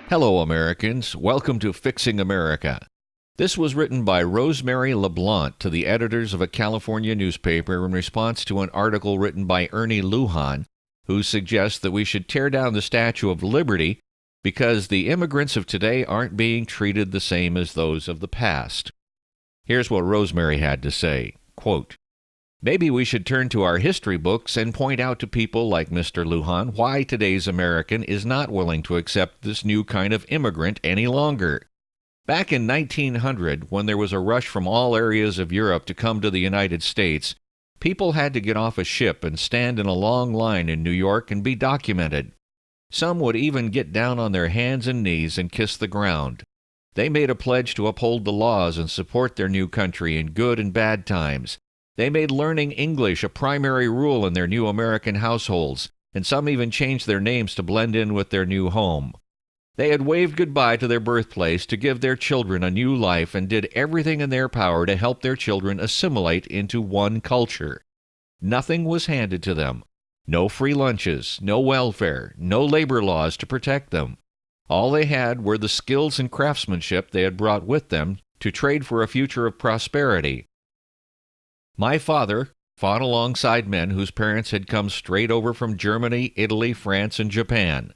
Hello, Americans. Welcome to Fixing America. This was written by Rosemary LeBlanc to the editors of a California newspaper in response to an article written by Ernie Lujan, who suggests that we should tear down the Statue of Liberty because the immigrants of today aren't being treated the same as those of the past. Here's what Rosemary had to say, quote, "Maybe we should turn to our history books and point out to people like Mr. Lujan why today's American is not willing to accept this new kind of immigrant any longer. Back in 1900, when there was a rush from all areas of Europe to come to the United States, people had to get off a ship and stand in a long line in New York and be documented. Some would even get down on their hands and knees and kiss the ground. They made a pledge to uphold the laws and support their new country in good and bad times. They made learning English a primary rule in their new American households, and some even changed their names to blend in with their new home. They had waved goodbye to their birthplace to give their children a new life and did everything in their power to help their children assimilate into one culture. Nothing was handed to them. No free lunches, no welfare, no labor laws to protect them. All they had were the skills and craftsmanship they had brought with them to trade for a future of prosperity. My father fought alongside men whose parents had come straight over from Germany, Italy, France, and Japan.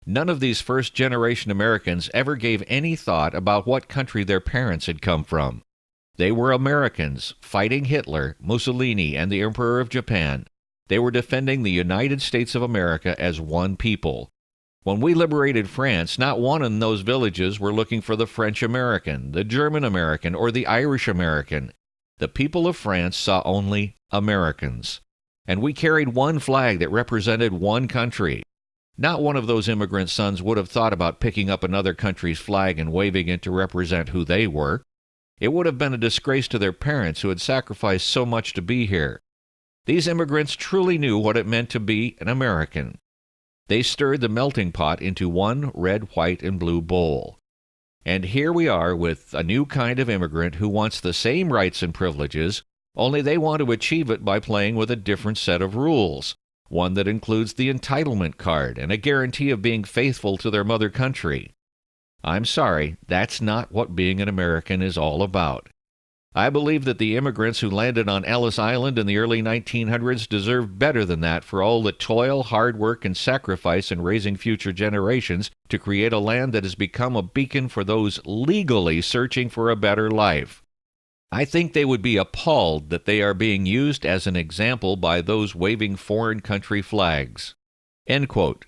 None of these first-generation Americans ever gave any thought about what country their parents had come from. They were Americans, fighting Hitler, Mussolini, and the Emperor of Japan. They were defending the United States of America as one people. When we liberated France, not one in those villages were looking for the French American, the German American, or the Irish American. The people of France saw only Americans, and we carried one flag that represented one country. Not one of those immigrant sons would have thought about picking up another country's flag and waving it to represent who they were. It would have been a disgrace to their parents who had sacrificed so much to be here. These immigrants truly knew what it meant to be an American. They stirred the melting pot into one red, white, and blue bowl. And here we are with a new kind of immigrant who wants the same rights and privileges, only they want to achieve it by playing with a different set of rules, one that includes the entitlement card and a guarantee of being faithful to their mother country. I'm sorry, that's not what being an American is all about. I believe that the immigrants who landed on Ellis Island in the early 1900s deserved better than that for all the toil, hard work, and sacrifice in raising future generations to create a land that has become a beacon for those legally searching for a better life. I think they would be appalled that they are being used as an example by those waving foreign country flags." End quote.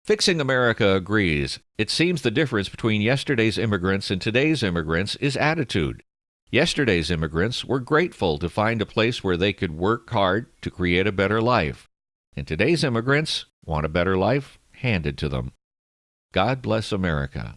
Fixing America agrees. It seems the difference between yesterday's immigrants and today's immigrants is attitude. Yesterday's immigrants were grateful to find a place where they could work hard to create a better life. And today's immigrants want a better life handed to them. God bless America.